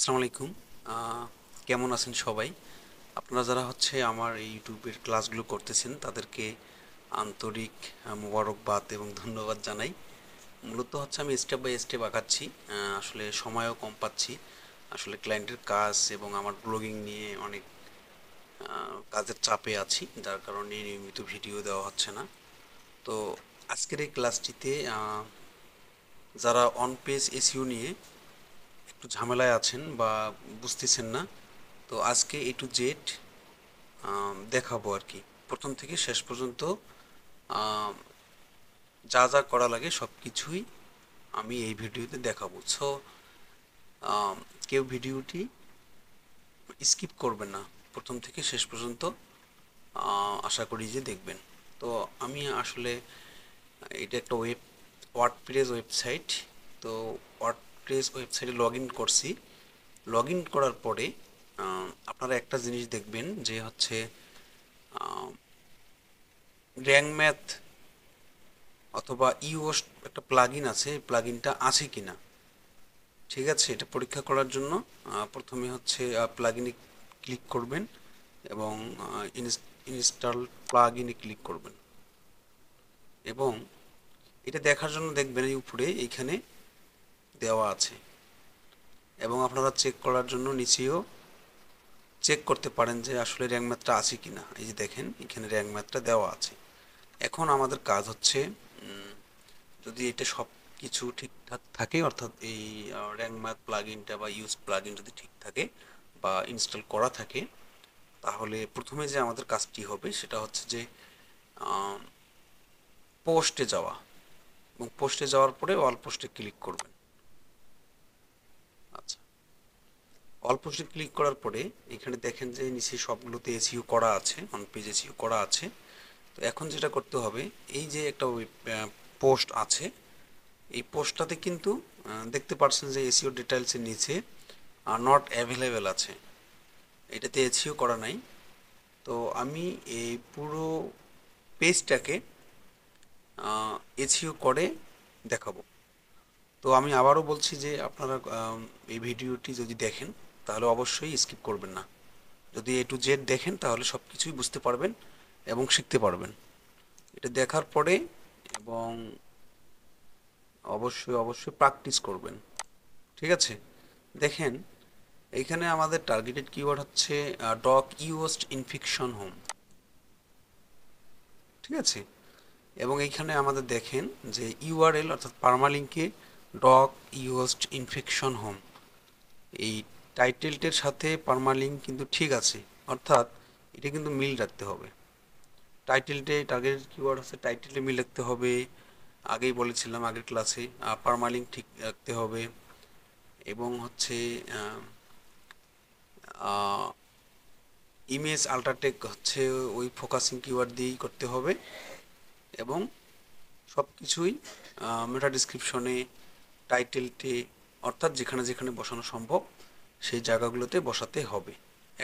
আসসালামু আলাইকুম। কেমন আছেন সবাই? আপনারা যারা আমার এই ইউটিউবের ক্লাসগুলো করতেছেন তাদেরকে আন্তরিক মোবারকবাদ এবং ধন্যবাদ জানাই। মূলত আমি স্টেপ বাই স্টেপ আগাচ্ছি। আসলে সময়ও কম পাচ্ছি। আসলে ক্লায়েন্টের কাজ এবং আমার ব্লগিং নিয়ে অনেক কাজের চাপে আছি, যার কারণে নিয়মিত ভিডিও দেওয়া হচ্ছে না। তো আজকের এই ক্লাসটিতে যারা অন পেজ এসইও নিয়ে একটু ঝামেলায় আছেন বা বুঝতেছেন না, তো আজকে এ টু জেড দেখাবো আর কি। প্রথম থেকে শেষ পর্যন্ত আম, যা যা করা লাগে সব কিছুই আমি এই ভিডিওতে দেখাবো। সো কেউ ভিডিওটি স্কিপ করবেন না, প্রথম থেকে শেষ পর্যন্ত আশা করি যে দেখবেন। তো আমি আসলে এটা একটা ওয়ার্ডপ্রেস ওয়েবসাইট। তো ওয়ার্ডপ্রেস ওয়েবসাইটে লগ ইন করছি। লগ ইন করার পরে আপনারা একটা জিনিস দেখবেন যে র্যাঙ্ক ম্যাথ অথবা ইওস্ট একটা প্লাগইন আছে, এই প্লাগইনটা আছে কিনা। ঠিক আছে, এটা পরীক্ষা করার জন্য প্রথমে প্লাগইনে ক্লিক করবেন এবং ইনস্টল প্লাগইনে ক্লিক করবেন এবং এটা দেখার জন্য দেখবেন এই উপরে এইখানে দেওয়া আছে, এবং আপনারা চেক করার জন্য নিচেও চেক করতে পারেন যে আসলে র্যাঙ্ক ম্যাথটা আছে কিনা। এই যে দেখেন এখানে র্যাঙ্ক ম্যাথটা দেওয়া আছে। এখন আমাদের কাজ যদি এটা সব কিছু ঠিকঠাক থাকে, অর্থাৎ এই র্যাঙ্ক ম্যাথ প্লাগইনটা বা ইউজ প্লাগইন যদি ঠিক থাকে বা ইনস্টল করা থাকে, তাহলে প্রথমে যে আমাদের কাজটি হবে সেটা হচ্ছে যে পোস্টে যাওয়া, এবং পোস্টে যাওয়ার পরে অল পোস্টে ক্লিক করবেন। আচ্ছা, অল পোস্টে ক্লিক করার পরে এখানে দেখেন যে নিচে সবগুলোতে এসইও করা আছে, অন পেজ এসইও করা আছে। তো এখন যেটা করতে হবে, এই যে একটা পোস্ট আছে, এই পোস্টটাতে কিন্তু দেখতে পাচ্ছেন যে এসইও ডিটেলসের নিচে নট অ্যাভেলেবেল আছে, এটাতে এসইও করা নাই। তো আমি এই পুরো পেজটাকে এসইও করে দেখাবো। তো আমি আবারও বলছি যে আপনারা এই ভিডিওটি যদি দেখেন তাহলে অবশ্যই স্কিপ করবেন না। যদি এ টু জেড দেখেন তাহলে সব কিছুই বুঝতে পারবেন এবং শিখতে পারবেন। এটা দেখার পরে এবং অবশ্যই অবশ্যই প্র্যাকটিস করবেন। ঠিক আছে, দেখেন এইখানে আমাদের টার্গেটেড কিওয়ার্ড হচ্ছে ডক ইউজড ইনফেকশন হোম। ঠিক আছে, এবং এইখানে আমাদের দেখেন যে ইউআরএল অর্থাৎ পারমালিঙ্কে ডক ইউজড ইনফেকশন হোম, এই টাইটেলটির সাথে পারমালিঙ্ক কিন্তু ঠিক আছে, অর্থাৎ এটা কিন্তু মিল রাখতে হবে। টাইটেলটে টার্গেটেড কিওয়ার্ড হচ্ছে টাইটেলে মিল রাখতে হবে, আগেই বলেছিলাম আগের ক্লাসে। পারমালিঙ্ক ঠিক রাখতে হবে এবং ইমেজ আল্ট্রাটেক ওই ফোকাসিং কিওয়ার্ড দিয়েই করতে হবে, এবং সব কিছুই মেটা ডিসক্রিপশনে টাইটেলটে অর্থাৎ যেখানে যেখানে বসানো সম্ভব সেই জায়গাগুলোতে বসাতে হবে।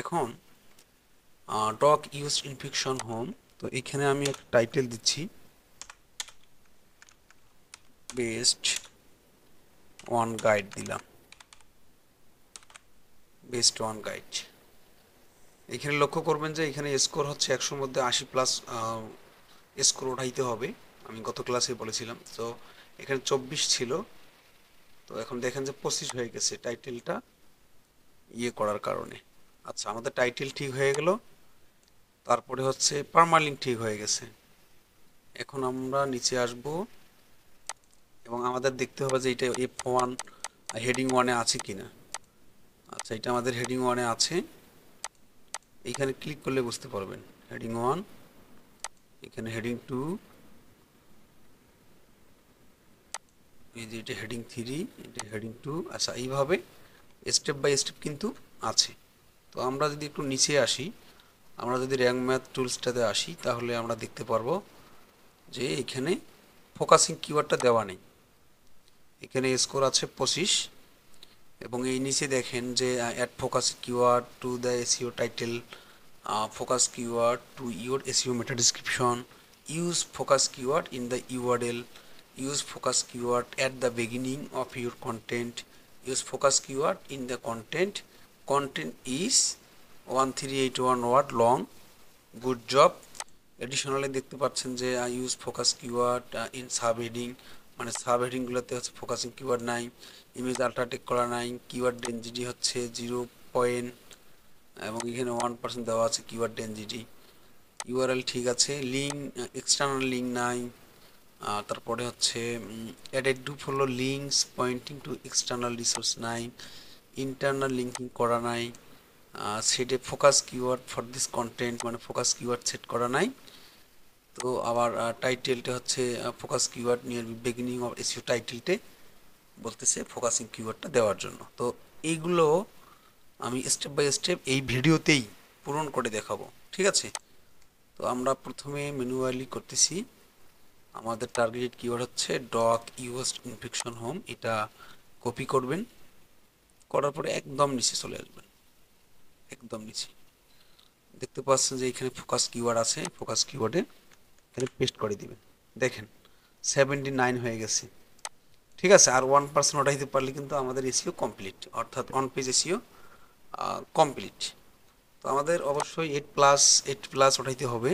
এখন ডগ ইউজ ইনফেকশন হোম, তো এখানে আমি একটা টাইটেল দিচ্ছি, বেস্ট ওয়ান গাইড দিলাম, বেস্ট ওয়ান গাইড। এখানে লক্ষ্য করবেন যে এখানে স্কোর হচ্ছে 100-র মধ্যে 80+ স্কোর উঠাইতে হবে, আমি গত ক্লাসে বলেছিলাম। তো এখানে 24 ছিল, তো এখন দেখেন যে 25 হয়ে গেছে টাইটেলটা করার কারণে। আচ্ছা, আমাদের টাইটেল ঠিক হয়ে গেল, তারপরে পারমালিঙ্ক ঠিক হয়ে গেছে। এখন আমরা নিচে আসব এবং আমাদের দেখতে হবে যে এটা F1 হেডিং 1-এ আছে কিনা। আচ্ছা, এটা আমাদের হেডিং 1-এ আছে, এইখানে ক্লিক করলে বুঝতে পারবেন হেডিং 1, এখানে হেডিং 2, এই যে এটা হেডিং 3, এটা হেডিং 2। আচ্ছা, এইভাবে স্টেপ বাই স্টেপ কিন্তু আছে। তো আমরা যদি একটু নিচে আসি, আমরা যদি র্যাঙ্ক ম্যাথ টুলসটাতে আসি, তাহলে আমরা দেখতে পারবো যে এখানে ফোকাসিং কিওয়ার্ডটা দেওয়া নেই। এখানে স্কোর আছে 25, এবং এই নিচে দেখেন যে add focus keyword to the SEO title, focus keyword to your SEO meta description, use focus keyword in the URL, use focus keyword at the beginning of your content, use focus keyword in the content is 1381 word long, good job. Additionally দেখতে পাচ্ছেন যে use focus keyword in sub heading, মানে sub হেডিংগুলোতে হচ্ছে focusing keyword নাই, image আল্ট্রাটেক করা নাই, কিওয়ার্ড ডেনসিটি হচ্ছে 0 এবং এখানে 1% দেওয়া আছে কিওয়ার্ড ডেনসিটি। ইউআরএল ঠিক আছে, লিঙ্ক এক্সটার্নাল লিঙ্ক নাই। তারপরে হচ্ছে added to follow links pointing to external resource নাই, ইন্টারনাল লিঙ্কিং করা নাই, সেটে focus keyword for this content, মানে ফোকাস কিওয়ার্ড সেট করা নাই। তো আবার টাইটেলটা হচ্ছে focus keyword near beginning of SEO, টাইটেলটে বলতেছে ফোকাসিং কিওয়ার্ডটা দেওয়ার জন্য। তো এইগুলো আমি স্টেপ বাই স্টেপ এই ভিডিওতেই পূরণ করে দেখাবো, ঠিক আছে? তো আমরা প্রথমে ম্যানুয়ালি করতেছি। আমাদের টার্গেটেড কিওয়ার্ড হচ্ছে ডগ ইউজড ইনফেকশন হোম, এটা কপি করবেন, করার পরে একদম নিচে চলে আসবেন, একদম নিচে দেখতে পাচ্ছেন যে এখানে ফোকাস কিওয়ার্ড আছে, ফোকাস কিওয়ার্ডে এখানে পেস্ট করে দিবেন। দেখেন 79 হয়ে গেছে, ঠিক আছে? আর 1% ওঠাইতে পারলে কিন্তু আমাদের এসইও কমপ্লিট, অর্থাৎ অন পেজ এসইও কমপ্লিট। তো আমাদের অবশ্যই 8+ ওঠাইতে হবে।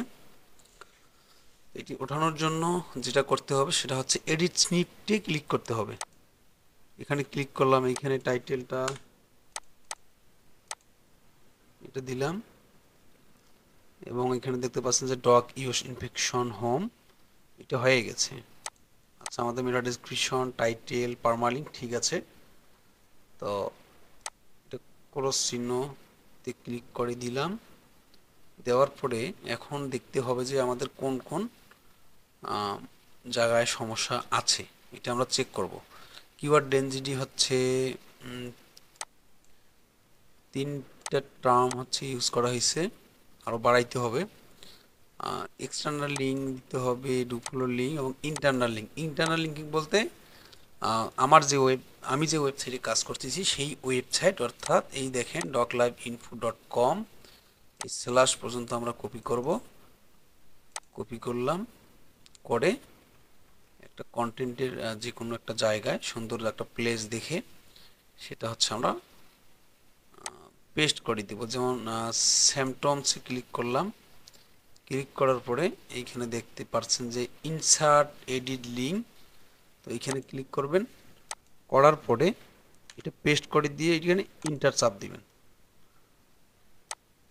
এটি ওঠানোর জন্য যেটা করতে হবে সেটা হচ্ছে এডিট স্নিপটে ক্লিক করতে হবে। এখানে ক্লিক করলাম, এখানে টাইটেলটা এটা দিলাম এবং এখানে দেখতে পাচ্ছেন যে ডগ ইউজ ইনফেকশন হোম, এটা হয়ে গেছে। আচ্ছা, আমাদের মেটা ডেসক্রিপশন, টাইটেল, পারমালিঙ্ক ঠিক আছে। তো এটা ক্রস চিহ্নতে ক্লিক করে দিলাম, দেওয়ার পরে এখন দেখতে হবে যে আমাদের কোন কোন জায়গায় সমস্যা আছে, এটা আমরা চেক করব। কিওয়ার্ড ডেনসিটি হচ্ছে 3টা টার্ম হচ্ছে ইউজ করা হয়েছে, আরও বাড়াইতে হবে। এক্সটার্নাল লিঙ্ক দিতে হবে, ডুপ্লো লিঙ্ক এবং ইন্টারনাল লিঙ্ক। ইন্টারনাল লিঙ্কিং বলতে আমি যে ওয়েবসাইটে কাজ করতেছি সেই ওয়েবসাইট, অর্থাৎ এই দেখেন docliveinfo.com, এই স্ল্যাশ পর্যন্ত আমরা কপি করব। কপি করলাম, করে একটা কন্টেন্টের যে কোনো একটা জায়গায় সুন্দর একটা প্লেস দেখে সেটা হচ্ছে আমরা পেস্ট করে দিব। যেমন স্যামটমসে ক্লিক করলাম, ক্লিক করার পরে এইখানে দেখতে পাচ্ছেন যে ইনসার্ট এডিট লিঙ্ক, তো এইখানে ক্লিক করবেন, করার পরে এটা পেস্ট করে দিয়ে এখানে ইন্টার চাপ দিবেন।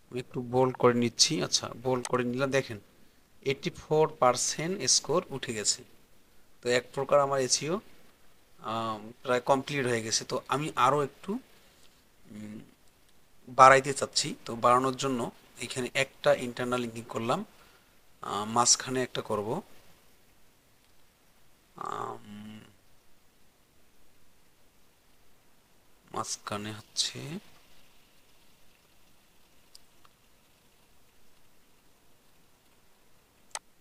আমি একটু বোল্ড করে নিচ্ছি। আচ্ছা, বোল্ড করে নিলাম, দেখেন 84% স্কোর উঠে গেছে। তো এক প্রকার আমার এসইও প্রায় কমপ্লিট হয়ে গেছে। তো আমি আরও একটু বাড়াইতে চাচ্ছি। তো বাড়ানোর জন্য এখানে একটা ইন্টারনাল লিঙ্কিং করলাম, মাঝখানে একটা করব, মাঝখানে হচ্ছে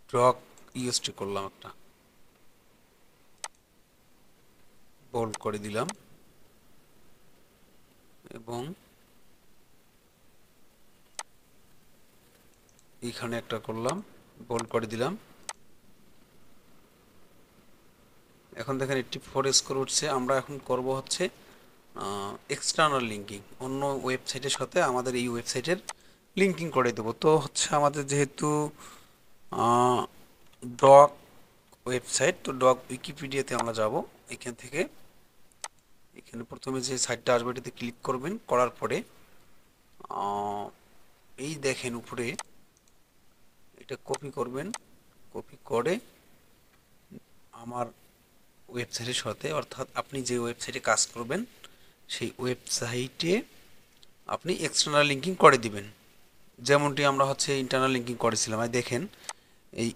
ডগ ইউএসটি করলাম, একটা বোল্ড করে দিলাম এবং এইখানে একটা করলাম, বোল্ড করে দিলাম। এখন দেখেন 84 স্কোর উঠছে। আমরা এখন করব হচ্ছে এক্সটার্নাল লিঙ্কিং, অন্য ওয়েবসাইটের সাথে আমাদের এই ওয়েবসাইটের লিঙ্কিং করে দেবো। তো হচ্ছে আমাদের যেহেতু ডগ ওয়েবসাইট, তো ডগ উইকিপিডিয়াতে আমরা যাব। এখান থেকে এখানে প্রথমে যে সাইটটা আসবে এটাতে ক্লিক করবেন, করার পরে এই দেখেন উপরে এটা কপি করবেন, কপি করে আমার ওয়েবসাইটের সাথে, অর্থাৎ আপনি যে ওয়েবসাইটে কাজ করবেন সেই ওয়েবসাইটে আপনি এক্সটার্নাল লিঙ্কিং করে দিবেন, যেমনটি আমরা হচ্ছে ইন্টারনাল লিঙ্কিং করেছিলাম। আর দেখেন এই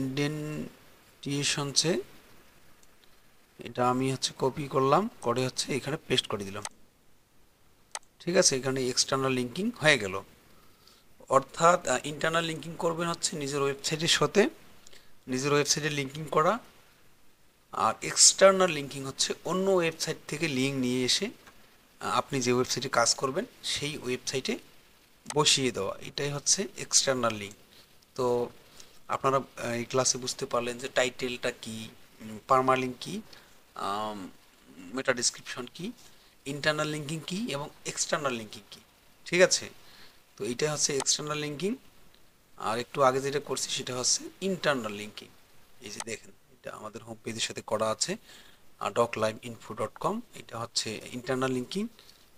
ইনডেন্টিয়েশনসে এটা আমি হচ্ছে কপি করলাম, করে হচ্ছে এখানে পেস্ট করে দিলাম, ঠিক আছে? এখানে এক্সটার্নাল লিঙ্কিং হয়ে গেল। অর্থাৎ ইন্টারনাল লিঙ্কিং করবেন হচ্ছে নিজের ওয়েবসাইটের সাথে, নিজের ওয়েবসাইটে লিঙ্কিং করা, আর এক্সটার্নাল লিঙ্কিং হচ্ছে অন্য ওয়েবসাইট থেকে লিঙ্ক নিয়ে এসে আপনি যে ওয়েবসাইটে কাজ করবেন সেই ওয়েবসাইটে বসিয়ে দেওয়া, এটাই হচ্ছে এক্সটার্নাল লিঙ্ক। তো আপনারা এই ক্লাসে বুঝতে পারলেন যে টাইটেলটা কি, পারমালিঙ্ক কি, মেটা ডিসক্রিপশন কি, ইন্টারনাল লিঙ্কিং কি এবং এক্সটার্নাল লিঙ্কিং কি। ঠিক আছে, তো এইটা হচ্ছে এক্সটার্নাল লিঙ্কিং। আর একটু আগে যেটা করছি সেটা হচ্ছে ইন্টারনাল লিঙ্কিং। এই যে দেখেন, এটা আমাদের হোম পেজের সাথে করা আছে docliveinfo.com, এটা হচ্ছে ইন্টারনাল লিঙ্কিং।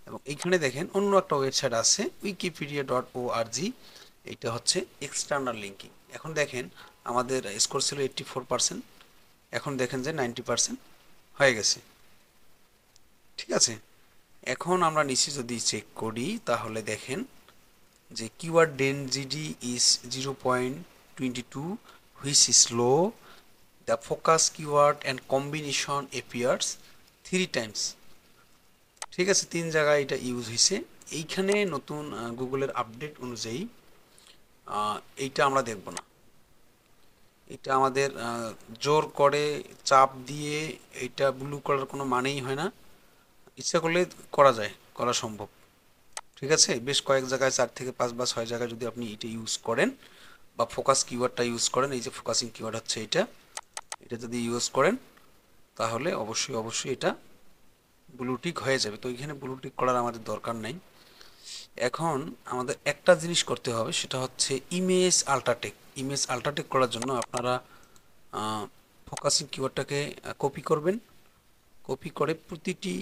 এবং এইখানে দেখেন অন্য একটা ওয়েবসাইট আছে wikipedia.org, এইটা হচ্ছে এক্সটার্নাল লিঙ্কিং। এখন দেখেন আমাদের স্কোর ছিল 84%, এখন দেখেন যে 90% হয়ে গেছে। ঠিক আছে, এখন আমরা নিচে যদি চেক করি তাহলে দেখেন যে keyword density is 0.22, which is low, the focus keyword and combination appears 3 Times. ঠিক আছে, 3 জায়গায় এটা ইউজ হয়েছে। এইখানে নতুন গুগলের আপডেট অনুযায়ী এইটা আমরা দেখব না। এটা আমাদের জোর করে চাপ দিয়ে এইটা ব্লু করার কোনো মানেই হয় না। ইচ্ছা করলে করা যায়, করা সম্ভব। ঠিক আছে, বেশ কয়েক জায়গায় 4 থেকে 5 বা 6 জায়গায় যদি আপনি এটা ইউজ করেন বা ফোকাস কিওয়ার্ডটা ইউজ করেন, এই যে ফোকাসিং কিওয়ার্ড হচ্ছে এটা, এটা যদি ইউজ করেন তাহলে অবশ্যই অবশ্যই এটা ব্লু টিক হয়ে যাবে। তো এখানে ব্লু টিক করার আমাদের দরকার নাই। এখন আমাদের একটা জিনিস করতে হবে, সেটা হচ্ছে ইমেজ আল্ট্রাটেক। ইমেজ আল্ট্রাটেক করার জন্য আপনারা ফোকাসিং কিওয়ার্ডটাকে কপি করবেন। কপি করে প্রতিটি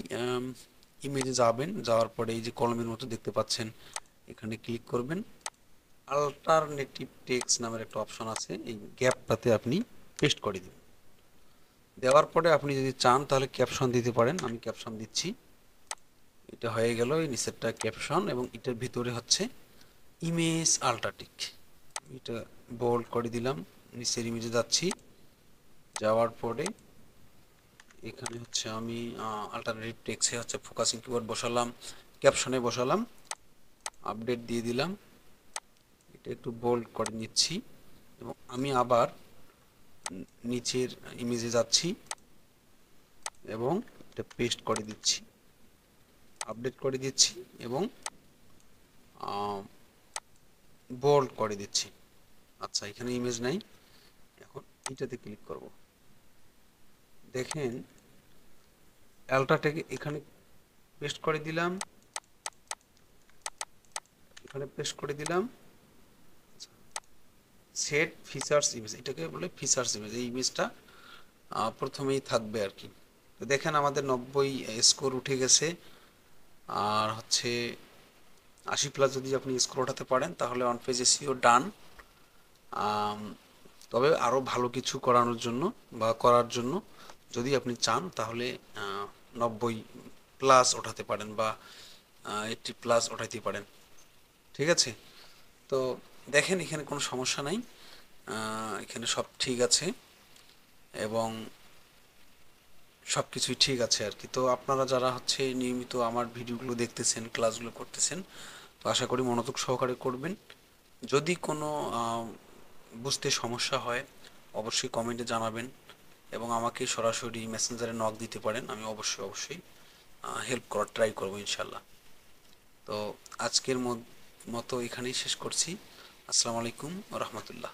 ইমেজে যাবেন, যাওয়ার পরে এই যে কলমের মতো দেখতে পাচ্ছেন, এখানে ক্লিক করবেন। আল্টারনেটিভ টেক্সট নামের একটা অপশন আছে, এই গ্যাপটাতে আপনি পেস্ট করে দিন। দেওয়ার পরে আপনি যদি চান তাহলে ক্যাপশন দিতে পারেন, আমি ক্যাপশন দিচ্ছি। এটা হয়ে গেল এই নিচেরটা ক্যাপশন, এবং এটার ভিতরে হচ্ছে ইমেজ আল্ট্রাটেক। এটা বোল্ড করে দিলাম, নিচের ইমেজে যাচ্ছি, যাওয়ার পরে এখানে হচ্ছে আমি আল্টারনেটিভ টেক্সটে হচ্ছে ফোকাসিং কিওয়ার্ড বসালাম, ক্যাপশনে বসালাম, আপডেট দিয়ে দিলাম। এটা একটু বোল্ড করে নিচ্ছি এবং আমি আবার নিচের ইমেজে যাচ্ছি এবং এটা পেস্ট করে দিচ্ছি, আপডেট করে দিচ্ছি এবং বোল্ড করে দিচ্ছি। আচ্ছা, এখানে ইমেজ নাই, এখন এটাতে ক্লিক করব। দেখেন আল্ট্রাটেকে এখানে পেস্ট করে দিলাম, এখানে পেস্ট করে দিলাম। সেট ফিচার্স ইমেজ, এটাকে বলে ফিচার্স ইমেজ। এই ইমেজটা প্রথমেই থাকবে আর কি। তো দেখেন আমাদের 90 স্কোর উঠে গেছে। আর হচ্ছে 80+ যদি আপনি স্কোর ওঠাতে পারেন তাহলে অন পেজ এসইও ডান। তবে আরও ভালো কিছু করানোর জন্য বা করার জন্য যদি আপনি চান তাহলে 90+ ওঠাতে পারেন বা 80+ ওঠাইতে পারেন। ঠিক আছে, তো দেখেন এখানে কোনো সমস্যা নাই, এখানে সব ঠিক আছে এবং সব কিছুই ঠিক আছে আর কি। তো আপনারা যারা হচ্ছে নিয়মিত আমার ভিডিওগুলো দেখতেছেন, ক্লাসগুলো করতেছেন, তো আশা করি মনোযোগ সহকারে করবেন। যদি কোনো বুঝতে সমস্যা হয় অবশ্যই কমেন্টে জানাবেন এবং আমাকে সরাসরি মেসেঞ্জারে নক দিতে পারেন, আমি অবশ্যই অবশ্যই হেল্প করার ট্রাই করবো ইনশাল্লাহ। তো আজকের মতো এখানেই শেষ করছি। আসসালামু আলাইকুম ওয়া রাহমাতুল্লাহ।